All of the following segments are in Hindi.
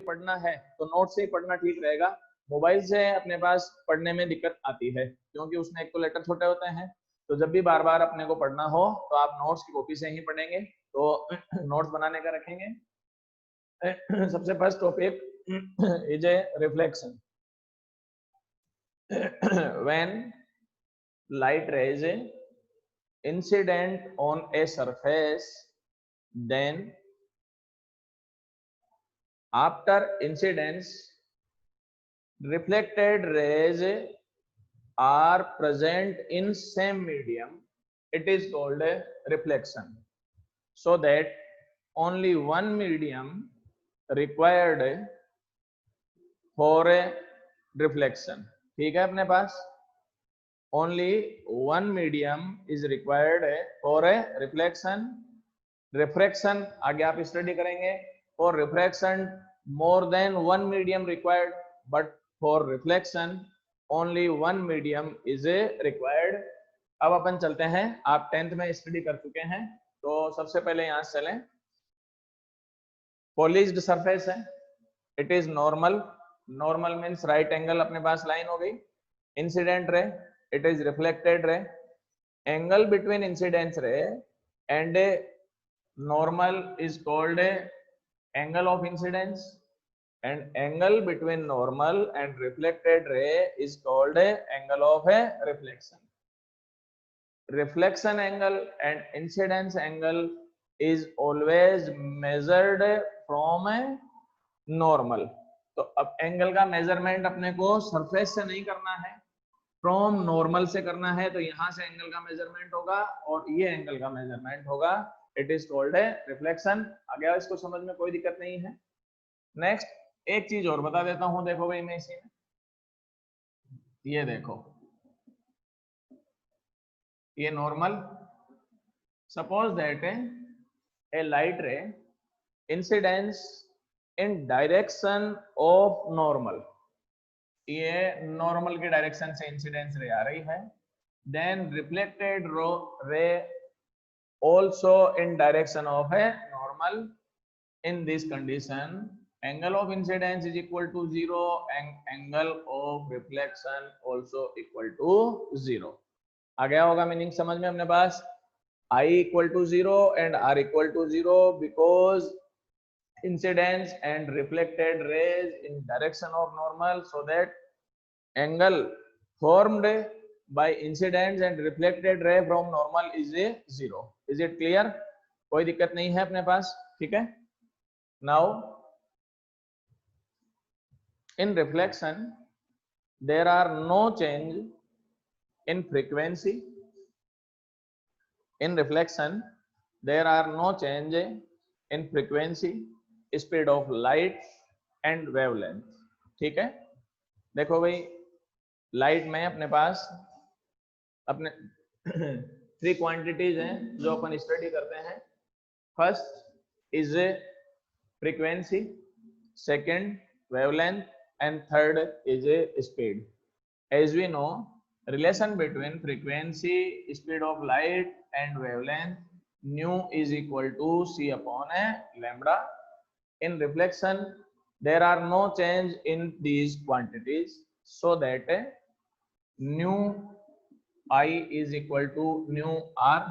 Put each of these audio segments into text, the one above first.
पढ़ना है तो नोट से ही पढ़ना ठीक रहेगा। मोबाइल से अपने पास पढ़ने में दिक्कत आती है क्योंकि उसमें एक तो लेटर छोटे होते हैं, तो जब भी बार बार अपने को पढ़ना हो तो आप नोट्स की कॉपी से ही पढ़ेंगे। तो नोट्स बनाने का रखेंगे। सबसे first topic is a reflection. When light rays incident on a surface, then after incidence reflected rays are present in same medium, it is called a reflection. So that only one medium required for a reflection. ठीक है अपने पास only one medium is required for a reflection. Refraction आगे आप स्टडी करेंगे। For refraction more than one medium required, but for reflection only one medium is required. अब अपन चलते हैं, आप 10th में स्टडी कर चुके हैं तो सबसे पहले यहां से चलें। पॉलिश्ड सरफेस है, it is normal. Normal means right angle, अपने पास लाइन हो गई। Incident ray, it is reflected ray. Angle between incidence ray and a normal is called a angle of incidence, and angle between normal and reflected ray is called a angle of a reflection. Reflection angle and incidence angle is always measured from a normal. तो अब एंगल का मेजरमेंट अपने को सरफेस से नहीं करना है, फ्रॉम नॉर्मल से करना है। तो यहां से एंगल का मेजरमेंट होगा और ये एंगल का मेजरमेंट होगा, इट इज कॉल्ड है रिफ्लेक्शन। आ गया इसको समझ में, कोई दिक्कत नहीं है। नेक्स्ट एक चीज और बता देता हूं, देखो भाई मैं इसी में ये देखो, ये normal. Suppose that a light ray incidence in direction of normal, ये नॉर्मल के डायरेक्शन से इंसिडेंस रे आ रही है। Then reflected ray also in direction of a normal. In this condition angle of incidence is equal to 0 and angle of reflection also equal to 0। आ गया होगा मीनिंग समझ में अपने पास। I equal to 0 and R equal to 0 because incidence and reflected rays in direction of normal, so that angle formed by incidence and reflected ray from normal is a 0। Is it clear? कोई दिक्कत नहीं है अपने पास, ठीक है। Now in reflection there are no change in frequency. In reflection there are no change in frequency, speed of light and wavelength। ठीक है, देखो भाई लाइट में अपने पास अपने 3 क्वांटिटीज हैं जो अपन स्टडी करते हैं। First is a frequency, second wavelength and third is a speed. As we know relation between frequency, speed of light and wavelength, nu is equal to c upon a lambda। in reflection there are no change in these quantities, so that nu I is equal to nu r।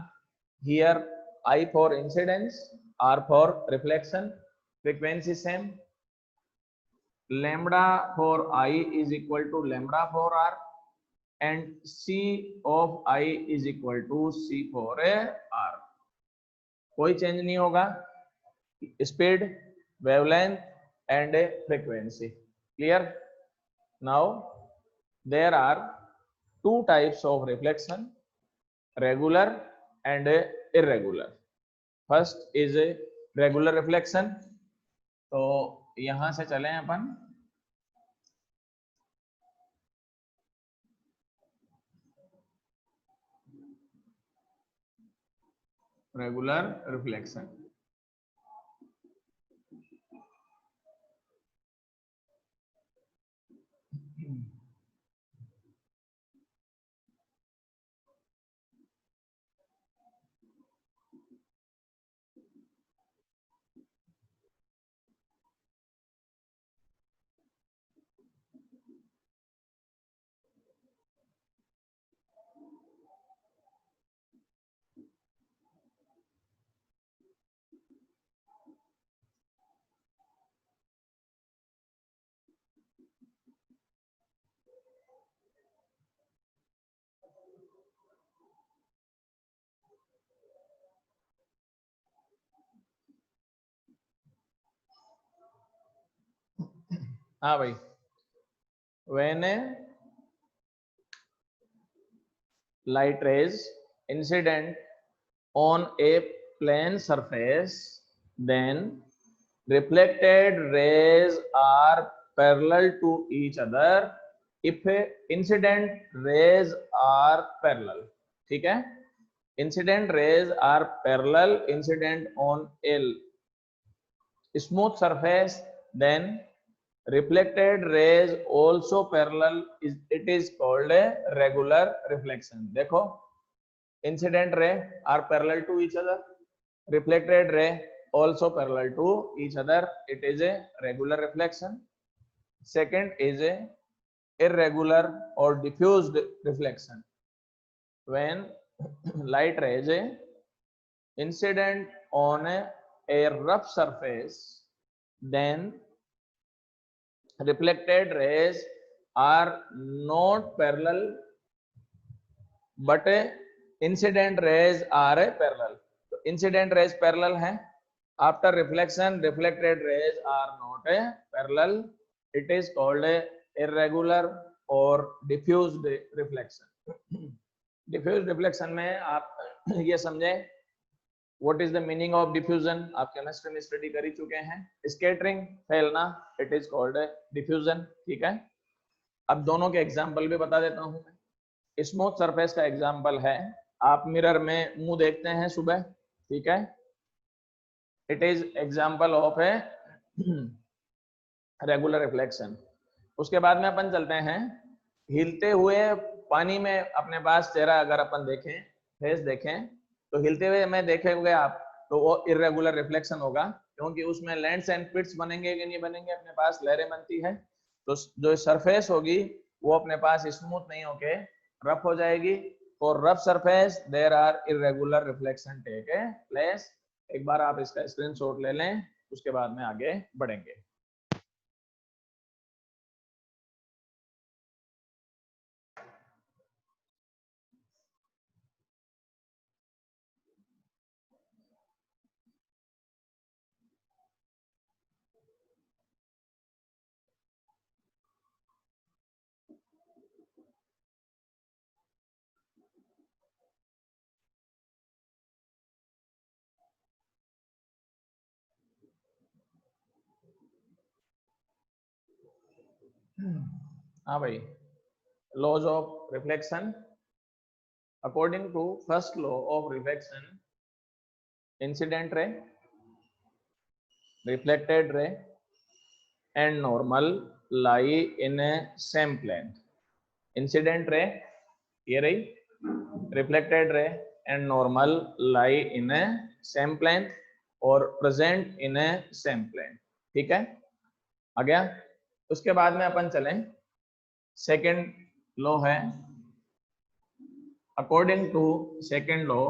Here I for incidence, r for reflection, frequency same, lambda for I is equal to lambda for r, and c of I is equal to c for a r। कोई चेंज नहीं होगा। Speed, wavelength and frequency, clear. Now there are 2 types of reflection, regular and irregular। First is a regular reflection. तो यहां से चलें अपन, रेगुलर रिफ्लेक्शन। हाँ भाई, when a light rays incident on a plane surface, then reflected rays are parallel to each other if incident rays are parallel. ठीक है, incident rays are parallel incident on a smooth surface, then reflected rays also parallel is, it is called a regular reflection. देखो, incident ray are parallel to each other, reflected ray also parallel to each other, it is a regular reflection. Second is a irregular or diffused reflection. When light rays incident on a rough surface, then reflected rays are not parallel but incident rays are parallel. तो incident rays parallel हैं, after reflection reflected rays are not parallel, it is called a irregular or diffused reflection. diffused reflection में आप ये समझें what is the meaning of diffusion, आप केमिस्ट्री में स्टडी कर ही चुके हैं. स्कैटरिंग, फैलना, it is called diffusion. ठीक है, अब दोनों के एग्जाम्पल भी बता देता हूं मैं. स्मूथ सरफेस का एग्जाम्पल है, आप मिरर में मुंह देखते हैं सुबह, ठीक है, it is example of A regular reflection. उसके बाद में अपन चलते हैं हिलते हुए पानी में, अपने पास चेहरा अगर अपन देखें, फेस देखें, तो हिलते हुए में देखेंगे आप, तो वो इरेगुलर रिफ्लेक्शन होगा, क्योंकि उसमें लैंड्स एंड पिट्स बनेंगे कि नहीं बनेंगे, अपने पास लहरें बनती है, तो जो सरफेस होगी वो अपने पास स्मूथ नहीं होके रफ हो जाएगी. For rough surface there are irregular reflection take place. एक बार आप इसका स्क्रीनशॉट ले लें, उसके बाद में आगे बढ़ेंगे. हाँ भाई, laws of reflection. According to first law of reflection, incident ray, reflected ray and normal lie in a same plane. Incident ray ये रही, reflected ray and normal lie in a same plane और present in a same plane. ठीक है, आ गया. उसके बाद में अपन चलें, सेकेंड लॉ है, according to second law,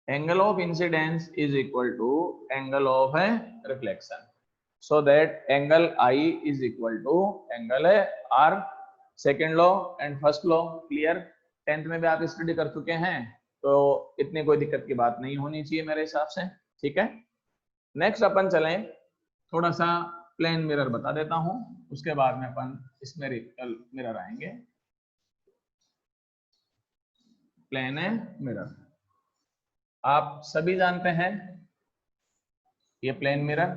angle of incidence is equal to angle of reflection, so that angle I is equal to angle R. Second law and first law clear, 10th में भी आप स्टडी कर चुके हैं, तो इतनी कोई दिक्कत की बात नहीं होनी चाहिए मेरे हिसाब से. ठीक है, नेक्स्ट अपन चलें, थोड़ा सा प्लेन मिरर बता देता हूं, उसके बाद में अपन स्फेरिकल मिरर आएंगे. प्लेन मिरर आप सभी जानते हैं, ये plane mirror,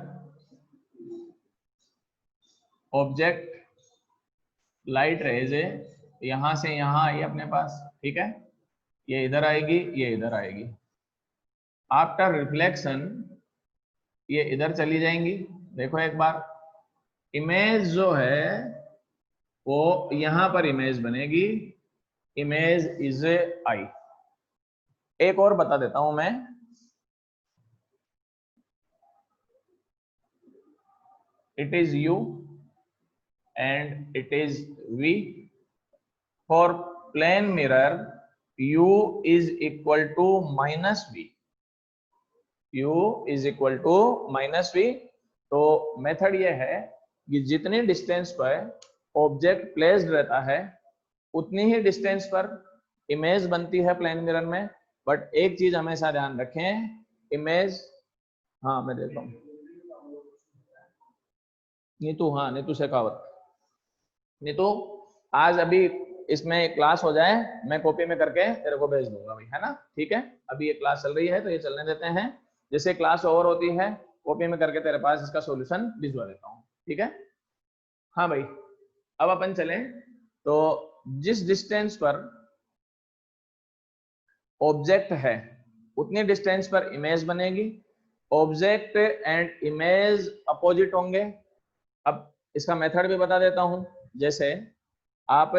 object light rays है, यहां से यहां आई अपने पास, ठीक है, ये इधर आएगी, ये इधर आएगी. आफ्टर रिफ्लेक्शन ये इधर चली जाएंगी. देखो एक बार, इमेज जो है वो यहां पर इमेज बनेगी, इमेज इज आई. एक और बता देता हूं मैं, it is u and it is v. For plane mirror u is equal to minus v, u is equal to minus v. तो मेथड ये है कि जितनी डिस्टेंस पर ऑब्जेक्ट प्लेस्ड रहता है उतनी ही डिस्टेंस पर इमेज बनती है प्लेन मिरर में. बट एक चीज हमेशा ध्यान रखें, इमेज, हाँ मैं देख रहा हूँ, नीतू, हाँ नीतू शेखावत। नीतू आज अभी इसमें क्लास हो जाए, मैं कॉपी में करके तेरे को भेज दूंगा भाई, है ना? ठीक है, अभी ये क्लास चल रही है तो ये चलने देते हैं, जैसे क्लास ओवर होती है कॉपी में करके तेरे पास इसका सॉल्यूशन भिजवा देता हूँ, ठीक है? हाँ भाई, अब अपन चले तो जिस डिस्टेंस पर ऑब्जेक्ट है उतनी डिस्टेंस पर इमेज बनेगी, ऑब्जेक्ट एंड इमेज अपोजिट होंगे। अब इसका मेथड भी बता देता हूं, जैसे आप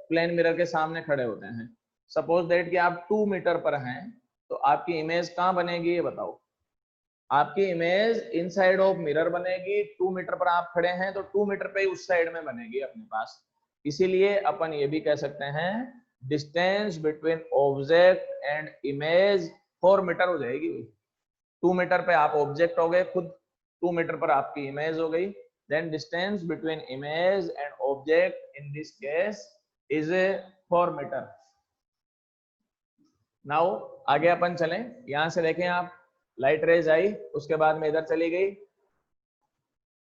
प्लेन मिरर के सामने खड़े होते हैं, सपोज दैट कि आप 2 मीटर पर हैं, तो आपकी इमेज कहाँ बनेगी ये बताओ? आपकी इमेज इनसाइड ऑफ मिरर बनेगी। 2 मीटर पर आप खड़े हैं तो 2 मीटर पे ही उस साइड में बनेगी अपने पास। इसीलिए अपन ये भी कह सकते हैं distance between object and image 4 metre हो जाएगी। 2 मीटर पे आप ऑब्जेक्ट हो गए खुद, 2 मीटर पर आपकी इमेज हो गई, then distance between image and object in this case is a 4 metre. Now आगे अपन चलें, यहां से देखें आप, लाइट रेज आई, उसके बाद में इधर चली गई।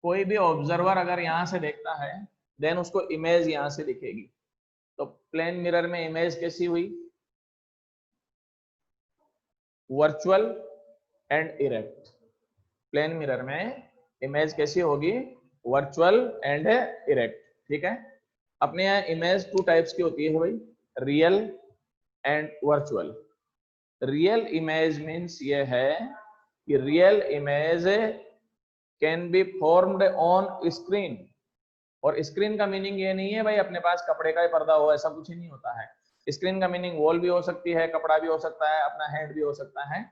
कोई भी ऑब्जर्वर अगर यहां से देखता है देन उसको इमेज यहां से दिखेगी। तो प्लेन मिरर में इमेज कैसी हुई? Virtual and erect. Plane mirror में इमेज कैसी होगी? वर्चुअल एंड इरेक्ट, ठीक है? अपने यहाँ इमेज 2 टाइप्स की होती है भाई, real and virtual. Real image means ये है कि real image can be formed on screen. और स्क्रीन का मीनिंग ये नहीं है भाई अपने पास कपड़े का ही पर्दा हो, ऐसा कुछ ही नहीं होता है। स्क्रीन का मीनिंग वॉल भी हो सकती है, कपड़ा भी हो सकता है, अपना हैंड भी हो सकता है।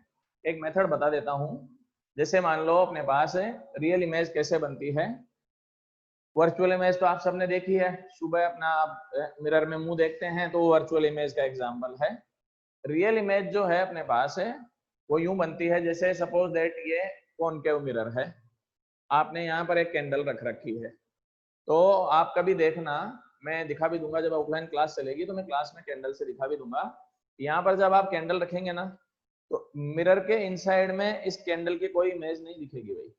एक मेथड बता देता हूं, जैसे मान लो अपने पास है रियल इमेज कैसे बनती है। वर्चुअल इमेज तो आप सबने देखी है, सुबह अपना आप मिरर में मुंह देखते हैं तो वर्चुअल इमेज का एग्जांपल है। रियल इमेज जो है अपने पास है वो यूं बनती है, जैसे सपोज दैट ये कॉनकेव मिरर है, आपने यहाँ पर एक कैंडल रख रखी है। तो आप कभी देखना, मैं दिखा भी दूंगा जब ऑफलाइन क्लास चलेगी तो मैं क्लास में कैंडल से दिखा भी दूंगा। यहाँ पर जब आप कैंडल रखेंगे ना तो मिरर के इनसाइड में इस कैंडल की कोई इमेज नहीं दिखेगी भाई।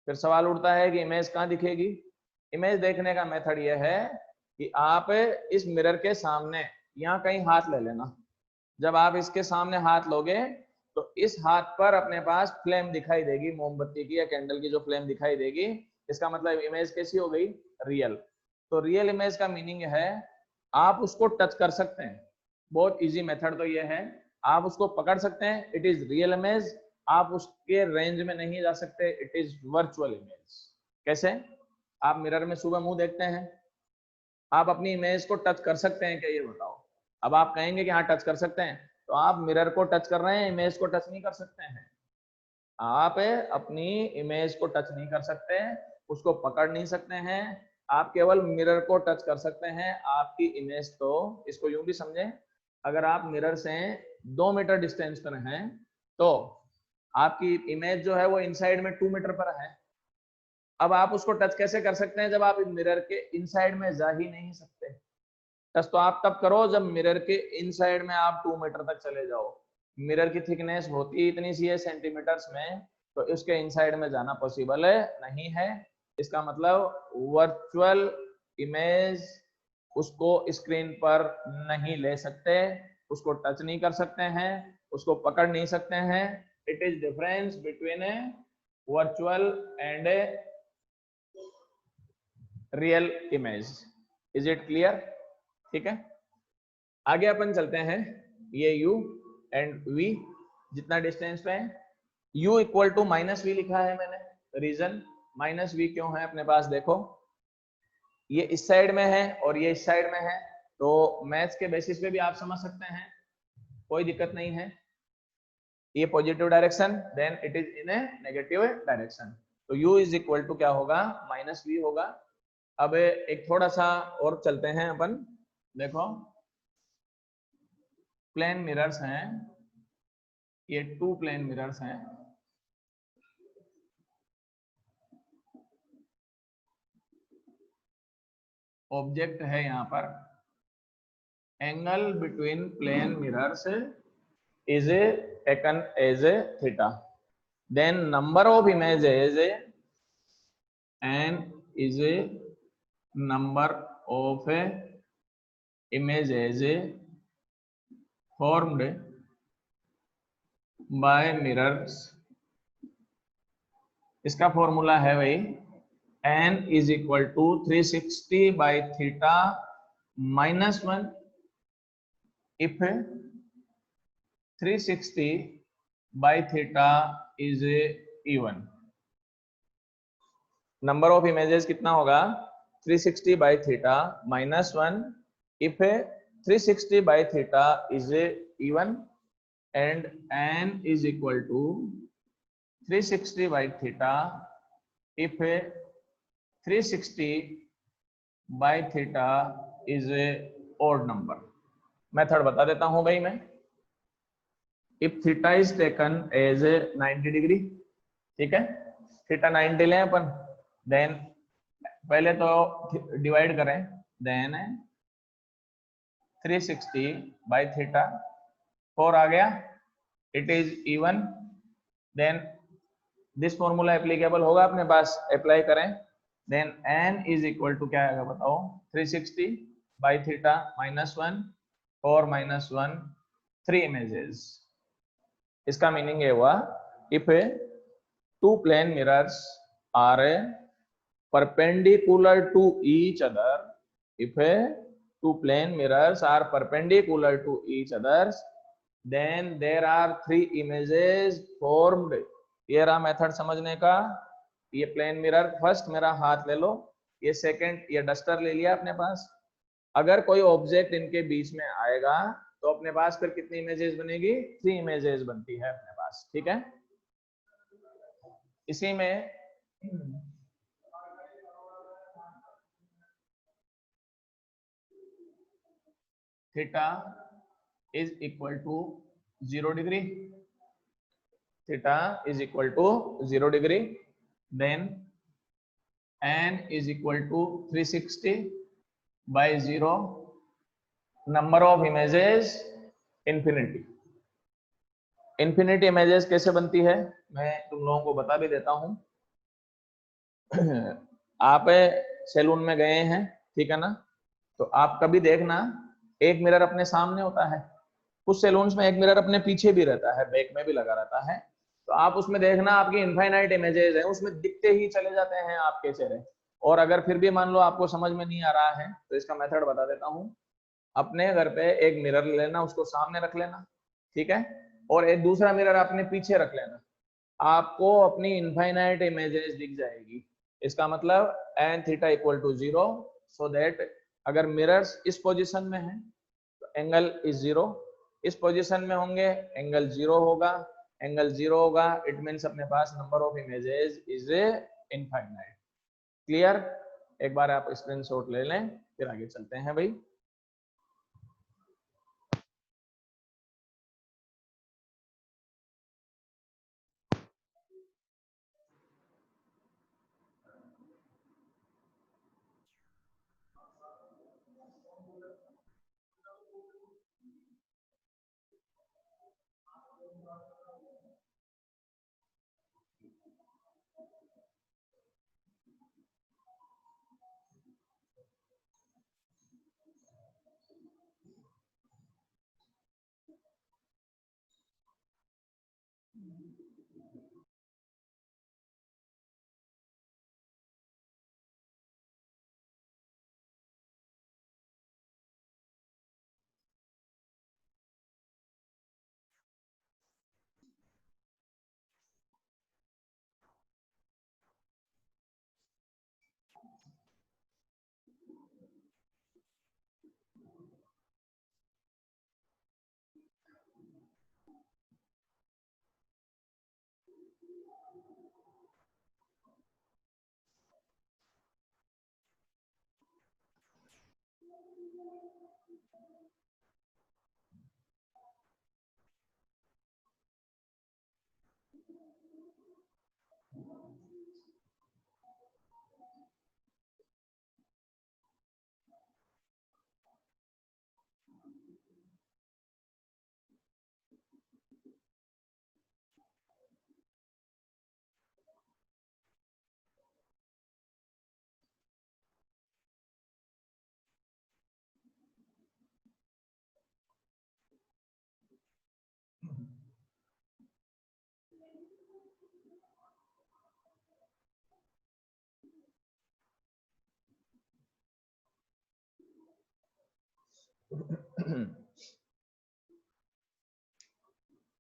फिर सवाल उठता है कि इमेज कहाँ दिखेगी? इमेज देखने का मेथड यह है कि आप इस मिरर के सामने यहाँ कहीं हाथ ले लेना। जब आप इसके सामने हाथ लोगे तो इस हाथ पर अपने पास फ्लेम दिखाई देगी, मोमबत्ती की या कैंडल की जो फ्लेम दिखाई देगी। इसका मतलब इमेज कैसी हो गई? रियल। तो रियल इमेज का मीनिंग है आप उसको टच कर सकते हैं। बहुत इजी मेथड तो ये है, आप उसको पकड़ सकते हैं, इट इज रियल इमेज। आप उसके रेंज में नहीं जा सकते, इट इज वर्चुअल इमेज। कैसे? आप मिरर में सुबह मुंह देखते हैं, आप अपनी इमेज को टच कर सकते हैं क्या ये बताओ? अब आप कहेंगे कि हाँ टच कर सकते हैं, तो आप मिरर को टच कर रहे हैं, इमेज को टच नहीं कर सकते हैं। आप अपनी इमेज को टच नहीं कर सकते, उसको पकड़ नहीं सकते हैं, आप केवल मिरर को टच कर सकते हैं। आपकी इमेज तो, इसको यूं भी समझें, अगर आप मिरर से 2 मीटर डिस्टेंस पर हैं तो आपकी इमेज जो है वो इनसाइड में 2 मीटर पर है। अब आप उसको टच कैसे कर सकते हैं जब आप मिरर के इनसाइड में जा ही नहीं सकते? टच तो आप तब करो जब मिरर के इनसाइड में आप 2 मीटर तक चले जाओ। मिरर की थिकनेस होती इतनी सी है सेंटीमीटर्स में, तो इसके इनसाइड में जाना पॉसिबल नहीं है। इसका मतलब वर्चुअल इमेज उसको स्क्रीन पर नहीं ले सकते, उसको टच नहीं कर सकते हैं, उसको पकड़ नहीं सकते हैं। It is difference between a virtual and a real image. Is it clear? ठीक है, आगे अपन चलते हैं। ये u एंड v जितना डिस्टेंस पे है, u equal to minus v लिखा है मैंने। रीजन माइनस वी क्यों है अपने पास? देखो ये इस साइड में है और ये इस साइड में है, तो मैथ्स के बेसिस पे भी आप समझ सकते हैं, कोई दिक्कत नहीं है। ये positive direction, then it is in a negative direction, तो u इज इक्वल टू क्या होगा? माइनस वी होगा। अब एक थोड़ा सा और चलते हैं अपन। देखो प्लेन मिरर्स हैं, ये 2 प्लेन मिरर्स हैं। ऑब्जेक्ट है यहाँ पर, angle between plane mirrors is taken as a theta, then number of images and is a number of images formed by mirrors. इसका फॉर्मूला है भाई n is equal to 360 by theta minus 1 if 360 by theta is even. Number of images कितना होगा 360 by theta minus 1 if 360 by theta is even and n is equal to 360 by theta if 360 by theta is a odd number. Method बता देता हूं भाई मैं. if theta is taken as a 90 degree, ठीक है, थीटा 90 लें अपन, देन पहले तो डिवाइड करें, देन 360 by थीटा 4 आ गया, it is even, then this formula applicable होगा अपने पास, अप्लाई करें, then n is equal to क्या आएगा बताओ 360 by theta minus 1 4 minus 1 3 images. इसका मीनिंग ये हुआ if two plane mirrors are perpendicular to each other, if two plane mirrors are perpendicular to each other, then there are three images formed. ये रहा मेथड समझने का. ये प्लेन मिरर, फर्स्ट मेरा हाथ ले लो, ये सेकंड ये डस्टर ले लिया अपने पास. अगर कोई ऑब्जेक्ट इनके बीच में आएगा तो अपने पास फिर कितनी इमेजेस बनेगी 3 इमेजेस बनती है अपने पास. ठीक है, इसी में theta is equal to 0 degree, theta is equal to 0 degree, then n is equal to 360 by 0, number of images infinity. Infinity images कैसे बनती है मैं तुम लोगों को बता भी देता हूं. आप सैलून में गए हैं, ठीक है ना, तो आप कभी देखना एक मिरर अपने सामने होता है, कुछ सैलून्स में एक मिरर अपने पीछे भी रहता है, बैक में भी लगा रहता है, तो आप उसमें देखना आपकी इनफाइनाइट इमेजेस है, उसमें दिखते ही चले जाते हैं आपके चेहरे. और अगर फिर भी मान लो आपको समझ में नहीं आ रहा है तो इसका मेथड बता देता हूं. अपने घर पे एक मिरर लेना, उसको सामने रख लेना, ठीक है, और एक दूसरा मिरर अपने पीछे रख लेना, आपको अपनी इनफाइनाइट इमेजेस दिख जाएगी. इसका मतलब n theta equal to 0, so that अगर मिरर्स इस पोजीशन में है तो एंगल इज 0, इस पोजीशन में होंगे एंगल 0 होगा, एंगल 0 होगा, इट मींस अपने पास number of images is infinite. Clear? एक बार आप स्क्रीनशॉट ले लें, फिर आगे चलते हैं भाई.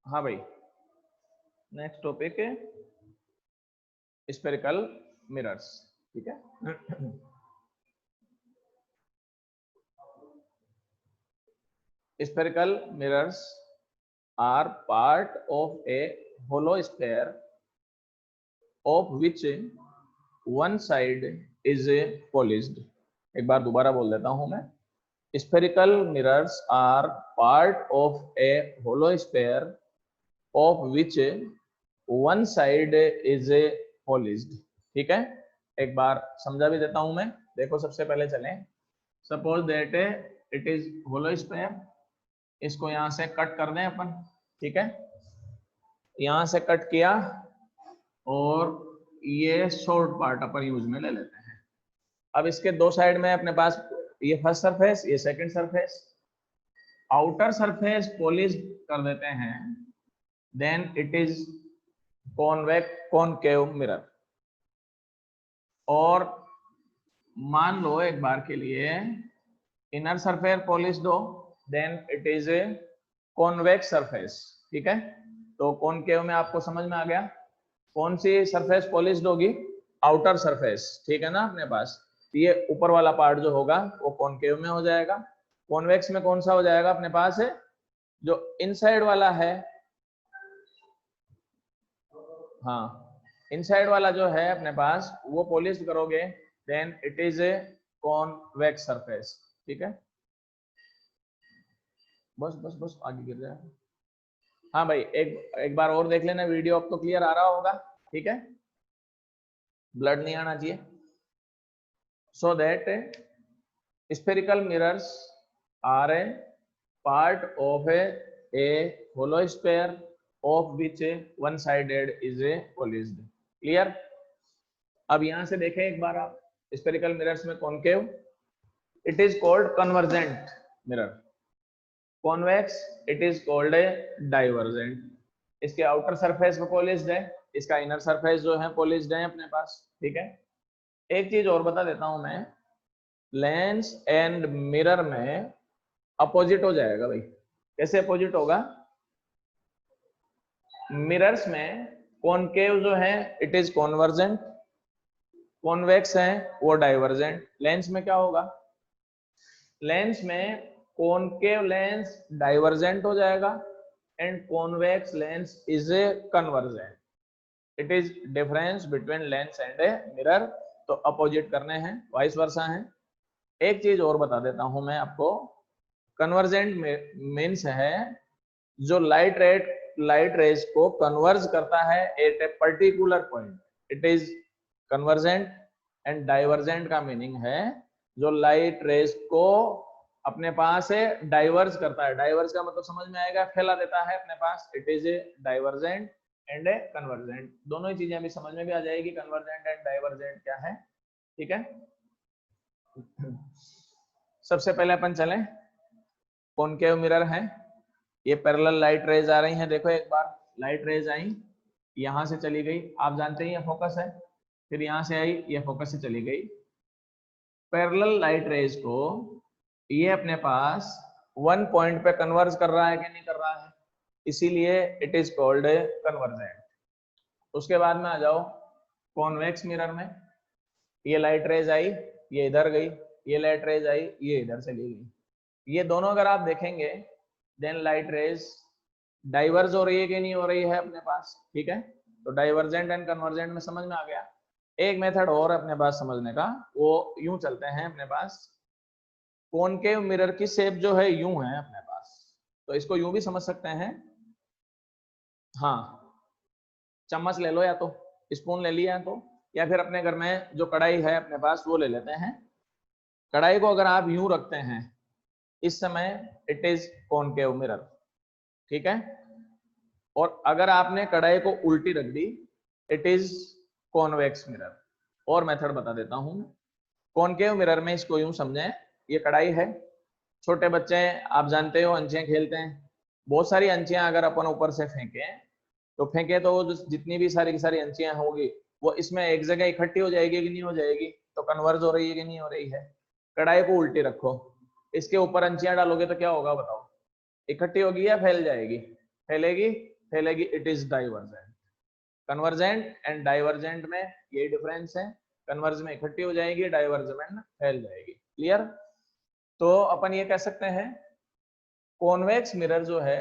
हाँ भाई, नेक्स्ट टॉपिक है स्फेरिकल मिरर्स, ठीक है। Spherical mirrors are part of a hollow sphere of which one side is polished. एक बार दोबारा बोल देता हूं मैं। Spherical mirrors are part of a hollow sphere of which one side is polished. ठीक है, एक बार समझा भी देता हूं मैं। देखो सबसे पहले चलें, suppose that it is hollow sphere, इसको यहां से कट कर दें अपन, ठीक है। यहां से कट किया और ये शॉर्ट पार्ट अपन यूज में ले लेते हैं। अब इसके दो साइड में अपने पास ये फर्स्ट सरफेस, ये second surface. Outer surface polish कर देते हैं, then it is concave mirror. और मान लो एक बार के लिए इनर सरफेस पॉलिश दो, then it is a convex surface, ठीक है। तो कॉनकेव में आपको समझ में आ गया, कौन सी सरफेस पॉलिश्ड होगी? आउटर सरफेस, ठीक है ना अपने पास। ये ऊपर वाला पार्ट जो होगा वो कॉनकेव में हो जाएगा। कॉन्वेक्स में कौन सा हो जाएगा अपने पास है? जो इनसाइड वाला है, हाँ इनसाइड वाला जो है अपने पास वो पॉलिश करोगे, then it is a convex surface, ठीक है। बस बस बस आगे गिर जाएगा। हाँ भाई, एक बार और देख लेना वीडियो, अब तो क्लियर आ रहा होगा, ठीक है। ब्लड नहीं आना चाहिए। So that spherical mirrors are a part of a hollow sphere of which one sided is a polished. Clear? अब यहां से देखें एक बार आप, स्फेरिकल मिरर्स में concave it is called convergent mirror, convex it is called a divergent. इसके आउटर सरफेस में पॉलिश्ड है, इसका इनर सरफेस जो है पॉलिश्ड है अपने पास, ठीक है। एक चीज और बता देता हूं मैं, लेंस एंड मिरर में अपोजिट हो जाएगा भाई। कैसे अपोजिट होगा? मिरर्स में कॉनकेव जो है इट इज कॉन्वर्जेंट, कॉन्वेक्स है वो डाइवर्जेंट। लेंस में क्या होगा? लेंस में कॉनकेव लेंस डाइवर्जेंट हो जाएगा and convex lens is a convergent. It is difference between lens and a mirror. तो अपोजिट करने हैं, वाइस वर्सा है। एक चीज और बता देता हूं मैं आपको, कन्वर्जेंट मीन्स है जो लाइट रेज को कन्वर्ज करता है at a particular point, it is convergent. And divergent का मीनिंग है जो लाइट रेज को अपने पास से डाइवर्ज करता है। डाइवर्ज का मतलब समझ में आएगा, फैला देता है अपने पास, it is a divergent and a convergent. दोनों ही चीजें अभी समझ में भी आ जाएगी, कन्वर्जेंट एंड डाइवर्जेंट क्या है, ठीक है। सबसे पहले अपन चलें, कॉनकेव मिरर है, ये पैरेलल लाइट रेज आ रही हैं। देखो एक बार लाइट रेज आई, यहां से चली गई, आप जानते हैं ये फोकस है, फिर यहां से आई, ये फोकस से चली गई। पैरेलल लाइट रेज को ये अपने पास वन पॉइंट पे कन्वर्ज कर रहा है कि नहीं कर रहा है, इसीलिए इट इज कॉल्ड कन्वर्जेंट। उसके बाद में आ जाओ कॉन्वेक्स मिरर में, ये लाइट रेज आई, ये इधर गई, ये लाइट रेज आई, ये इधर चली गई। ये दोनों अगर आप देखेंगे, देन लाइट रेज डाइवर्ज हो रही है कि नहीं हो रही है अपने पास, ठीक है। तो डाइवर्जेंट एंड कन्वर्जेंट में समझ में आ गया। एक मेथड और अपने पास समझने का, वो यूं चलते हैं अपने पास, कॉनकेव मिरर की शेप जो है यूं है अपने पास, तो इसको यूं भी समझ सकते हैं। हाँ, चम्मच ले लो या तो स्पून ले लिया तो, या फिर अपने घर में जो कढ़ाई है अपने पास वो ले लेते हैं। कढ़ाई को अगर आप यूं रखते हैं इस समय, इट इज कॉनकेव मिरर, ठीक है। और अगर आपने कढ़ाई को उल्टी रख दी, इट इज कॉन्वेक्स मिरर। और मेथड बता देता हूं, कॉनकेव मिरर में इसको यूं समझें, ये कढ़ाई है, छोटे बच्चे आप जानते हो अंचियां खेलते हैं, बहुत सारी अंचियां अगर अपन ऊपर से फेंके तो जितनी भी सारी की सारी अंचियां होगी वो इसमें एक जगह इकट्ठी हो जाएगी कि नहीं हो जाएगी, तो कन्वर्ज हो रही है कि नहीं हो रही है। कढ़ाई को उल्टी रखो, इसके ऊपर अंचियां डालोगे तो क्या होगा बताओ, इकट्ठी होगी या फैल जाएगी? फैलेगी, फैलेगी, it is divergent. Convergent and divergent में यही डिफरेंस है, कन्वर्ज में इकट्ठी हो जाएगी, डाइवर्ज में फैल जाएगी। क्लियर? तो अपन ये कह सकते हैं कॉन्वेक्स मिरर जो है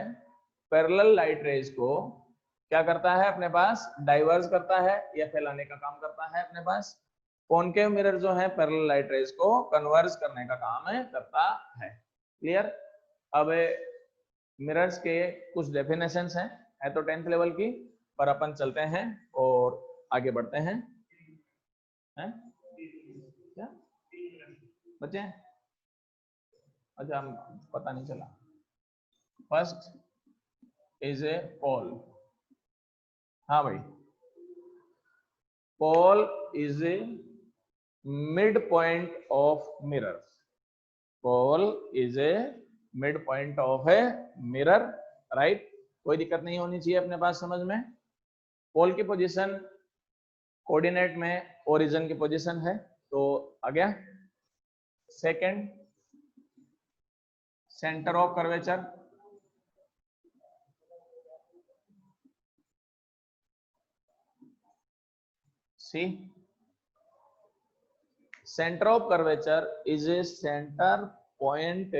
पैरेलल लाइट रेज को क्या करता है, अपने पास डाइवर्ज करता है या फैलाने का काम करता है अपने पास। कॉनकेव मिरर जो है पैरेलल लाइट रेज को कन्वर्ज करने का काम करता है। क्लियर? अब मिरर्स के कुछ डेफिनेशंस हैं, है तो 10th लेवल की, पर अपन चलते हैं और आगे बढ़ते हैं। हैं? क्या बच्चे? अच्छा, पता नहीं चला। First is a pole. हाँ भाई, pole is a midpoint of mirror. Pole is a midpoint of a mirror, right? कोई दिक्कत नहीं होनी चाहिए अपने पास समझ में। पोल की पोजीशन कोऑर्डिनेट में ओरिजिन की पोजीशन है, तो आ गया। Second, centre of curvature. C, center of curvature is a center point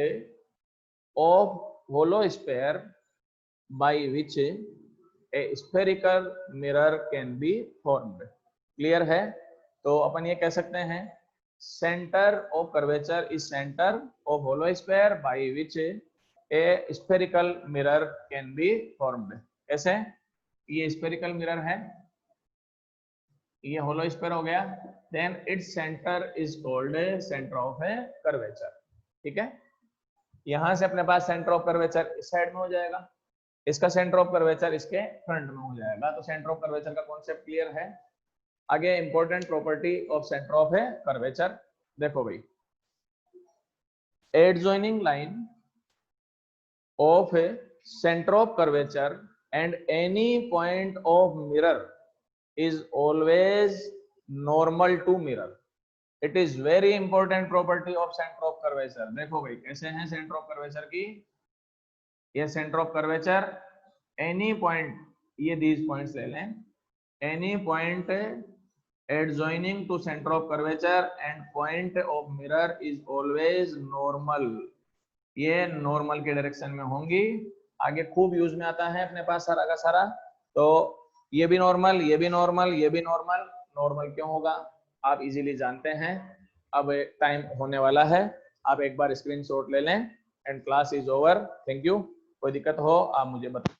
of hollow sphere by which a spherical mirror can be formed. Clear है? तो अपन ये कह सकते हैं center of curvature is center of hollow sphere by which a spherical mirror can be formed. कैसे? ये spherical mirror है, ये होलो स्फीयर हो गया, then its centre is called centre of a curvature. ठीक है? यहां से अपने पास सेंटर ऑफ कर्वेचर इस साइड में हो जाएगा, इसका सेंटर ऑफ कर्वेचर इसके फ्रंट में हो जाएगा। तो सेंटर ऑफ कर्वेचर का कॉन्सेप्ट क्लियर है। आगे important property of centre of a curvature देखो भाई, adjoining line of a centre of curvature and any point of mirror is always normal to mirror. It is very important property of center of curvature. देखो भाई कैसे हैं सेंटर ऑफ कर्वेचर की, ये centre of curvature any point, ये these पॉइंट्स ले लें, any point adjoining to center of curvature and point of mirror is always normal. ये नॉर्मल के डायरेक्शन में होंगी। आगे खूब यूज में आता है अपने पास सारा का सारा, तो ये भी नॉर्मल, ये भी नॉर्मल, ये भी नॉर्मल। नॉर्मल क्यों होगा आप इजीली जानते हैं। अब टाइम होने वाला है, आप एक बार स्क्रीनशॉट ले लें and class is over. Thank you. कोई दिक्कत हो आप मुझे बताएं।